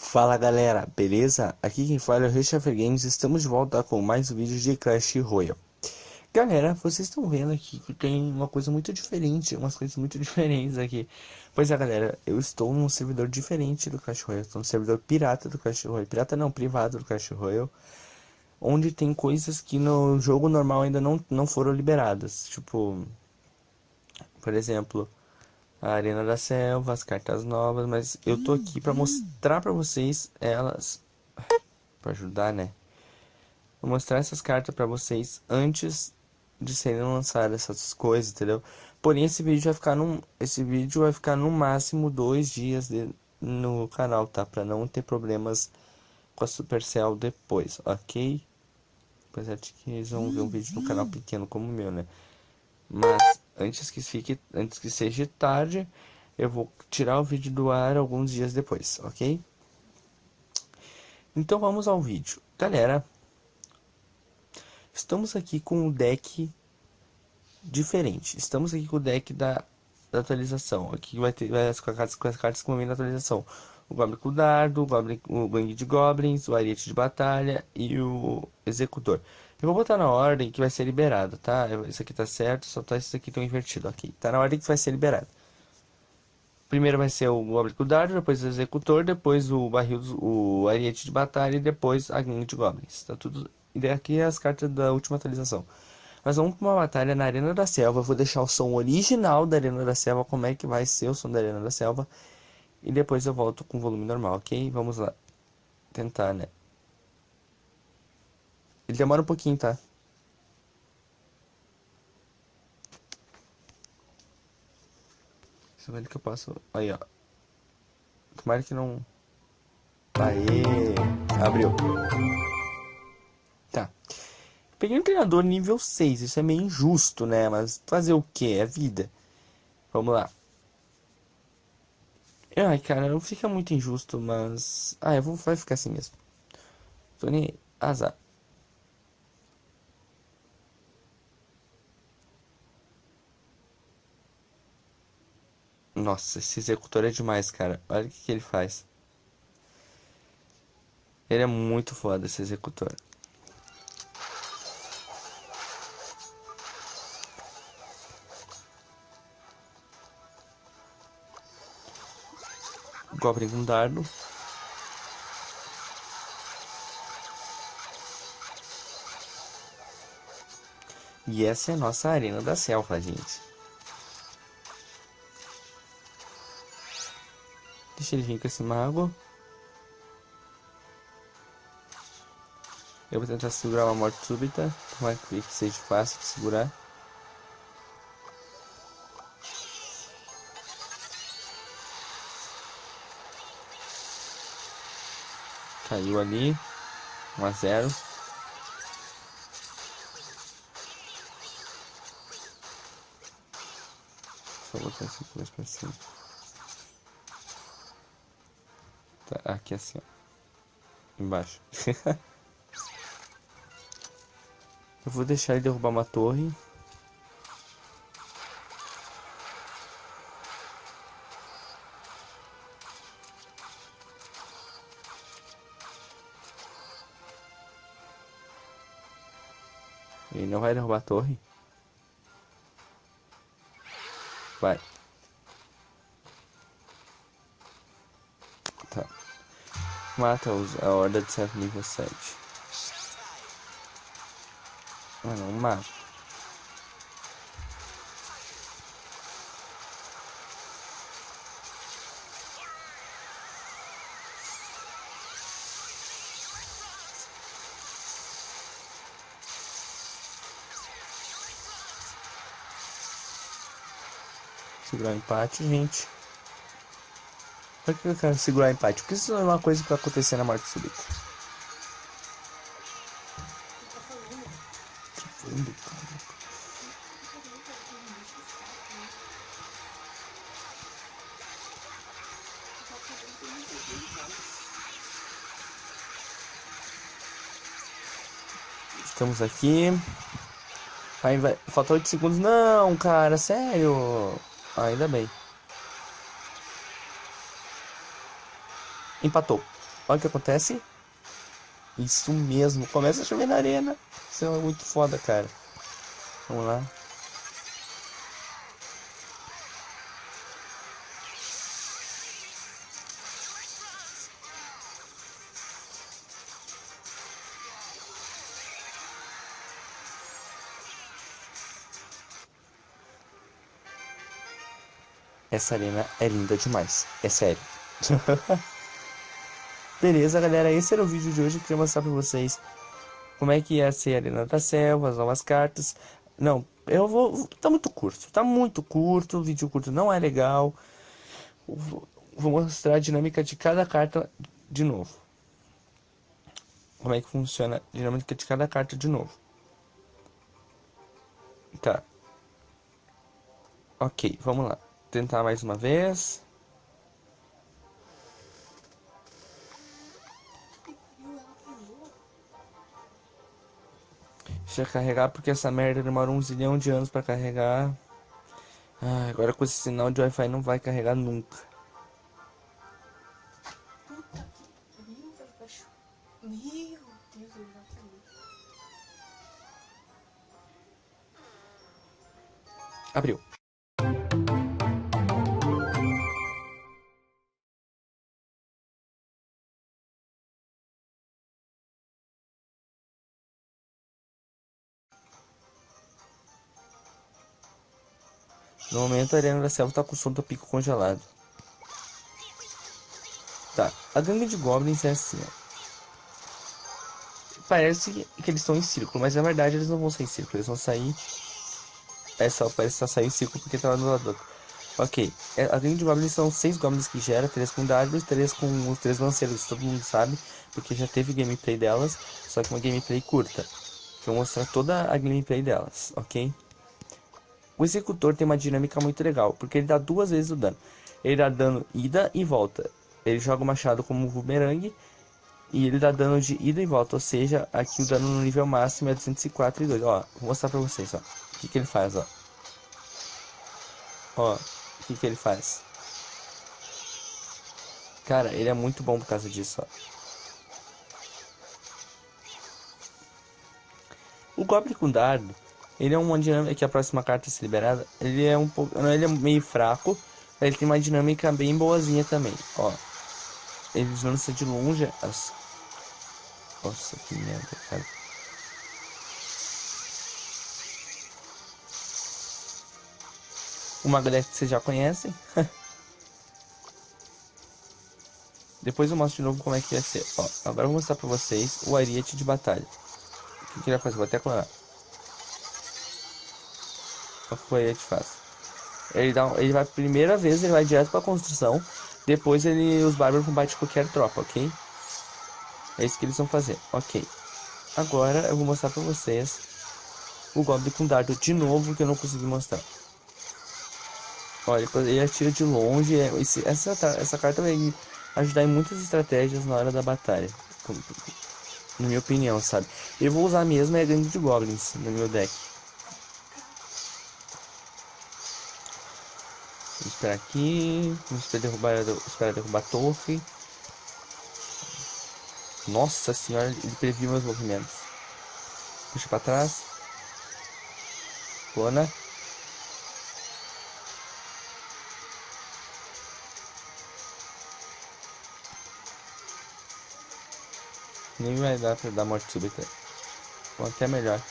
Fala galera, beleza? Aqui quem fala é o Richard Games. Estamos de volta com mais um vídeo de Clash Royale. Galera, vocês estão vendo aqui que tem uma coisa muito diferente, umas coisas muito diferentes aqui. Pois é, galera, eu estou num servidor diferente do Clash Royale. Estou no servidor pirata do Clash Royale. Pirata não, privado do Clash Royale. Onde tem coisas que no jogo normal ainda não foram liberadas. Tipo, por exemplo, a Arena da Selva, as cartas novas. Mas eu tô aqui pra mostrar pra vocês elas. Pra ajudar, né? Vou mostrar essas cartas pra vocês antes de serem lançadas essas coisas, entendeu? Porém, esse vídeo vai ficar no máximo 2 dias no canal, tá? Pra não ter problemas com a Supercell depois, ok? Apesar de que eles vão ver um vídeo no canal pequeno como o meu, né? Mas antes que seja tarde, eu vou tirar o vídeo do ar alguns dias depois, ok? Então vamos ao vídeo. Galera, estamos aqui com o deck diferente. Estamos aqui com o deck da atualização. Aqui vai ter com as cartas que vão vir na atualização. O Goblin com o Dardo, o Gangue de Goblins, o Ariete de Batalha e o Executor. Eu vou botar na ordem que vai ser liberado, tá? Isso aqui tá certo, só tá isso aqui tão invertido. Ok, tá na ordem que vai ser liberado. Primeiro vai ser o Goblin com o Dardo, depois o Executor, depois o Barril, o Ariete de Batalha e depois a Gangue de Goblins. Tá tudo... E aqui as cartas da última atualização. Nós vamos para uma batalha na Arena da Selva. Eu vou deixar o som original da Arena da Selva, como é que vai ser o som da Arena da Selva. E depois eu volto com o volume normal, ok? Vamos lá. Tentar, né? Ele demora um pouquinho, tá? Só vendo que eu posso... Aí, ó. Tomara que não... Aê! Abriu. Tá. Peguei um treinador nível 6. Isso é meio injusto, né? Mas fazer o que? É vida. Vamos lá. Ai, cara, não fica muito injusto, mas... Ah, vai ficar assim mesmo. Tô nem aí. Azar. Nossa, esse executor é demais, cara. Olha o que ele faz. Ele é muito foda, esse executor. Goblin com dardo. E essa é a nossa arena da selva, gente. Deixa ele vir com esse mago. Eu vou tentar segurar uma morte súbita. Tomara que seja fácil de segurar. Caiu ali. 1 a 0. Só botar esse aqui mais pra cima. Tá, aqui assim, ó. Embaixo. Eu vou deixar ele derrubar uma torre. Ele não vai derrubar a torre. Vai. Tá. Mata a horda de servo nível 7. Ah, não, mata. Segurar o empate, gente. Por que eu quero segurar o empate? Porque isso não é uma coisa que vai acontecer na morte súbita. Estamos aqui. Aí vai. Falta 8 segundos. Não, cara, sério. Ah, ainda bem. Empatou. Olha o que acontece. Isso mesmo, começa a chover na arena. Isso é muito foda, cara. Vamos lá. Essa arena é linda demais, é sério. Beleza, galera, esse era o vídeo de hoje. Eu queria mostrar pra vocês como é que ia ser a Arena da Selva, as novas cartas. Não, eu vou... tá muito curto, o vídeo curto não é legal. Vou mostrar a dinâmica de cada carta de novo. Como é que funciona a dinâmica de cada carta de novo. Tá. Ok, vamos lá. Tentar mais uma vez. Deixa eu carregar porque essa merda demora 1 zilhão de anos pra carregar. Ah, agora com esse sinal de Wi-Fi não vai carregar nunca. Puta que pariu, velho. Meu Deus, eu já falei. Abriu. No momento a Arena da Selva tá com o som do pico congelado. Tá, a gangue de goblins é assim, ó. Parece que eles estão em círculo, mas na verdade eles não vão sair em círculo, eles vão sair... É só, parece só sair em círculo porque tá lá do lado do outro. Ok, a gangue de goblins são 6 goblins que gera, 3 com dardos, 3 com os 3 lanceiros, todo mundo sabe, porque já teve gameplay delas, só que uma gameplay curta. Vou mostrar toda a gameplay delas, ok? O executor tem uma dinâmica muito legal, porque ele dá 2 vezes o dano. Ele dá dano ida e volta. Ele joga o machado como um bumerangue e ele dá dano de ida e volta, ou seja, aqui o dano no nível máximo é 204 e 2. Ó, vou mostrar pra vocês, ó. O que que ele faz, ó. Ó, o que que ele faz. Cara, ele é muito bom por causa disso, ó. O Goblin com Dardo, ele é uma dinâmica que a próxima carta a ser liberada, ele é um pouco, ele é meio fraco, mas ele tem uma dinâmica bem boazinha também, ó. Ele lança de longe as... Nossa, que merda, cara. Uma galera que vocês já conhecem. Depois eu mostro de novo como é que ia ser. Ó, agora eu vou mostrar pra vocês o ariete de batalha. O que ele vai fazer? Vou até clonar. Olha o que o ariete faz. Ele vai, primeira vez, ele vai direto pra construção. Depois os bárbaros combatem qualquer tropa, ok? É isso que eles vão fazer, ok. Agora eu vou mostrar pra vocês o Goblin com dardo de novo, que eu não consegui mostrar. Olha, ele atira de longe. Essa carta vai ajudar em muitas estratégias na hora da batalha. Na minha opinião, sabe? Eu vou usar mesmo a gangue de goblins no meu deck. Vamos esperar aqui. Vamos esperar derrubar a torre. Nossa senhora, ele previu meus movimentos. Puxa pra trás. Clona. Nem vai dar pra dar morte súbita. Ou até melhor.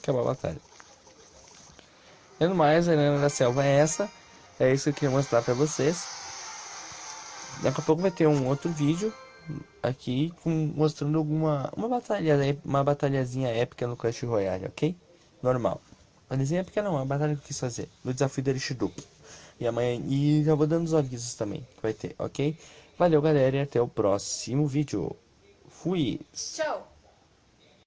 Acabou a batalha. E no mais, a Arena da Selva é essa. É isso que eu queria mostrar pra vocês. Daqui a pouco vai ter um outro vídeo aqui mostrando uma batalhazinha épica no Clash Royale, ok? Normal. Batalhazinha épica não, é uma batalha que eu quis fazer. No desafio do Elite duplo. E amanhã. E já vou dando os avisos também que vai ter, ok? Valeu, galera, e até o próximo vídeo. Fui! Tchau.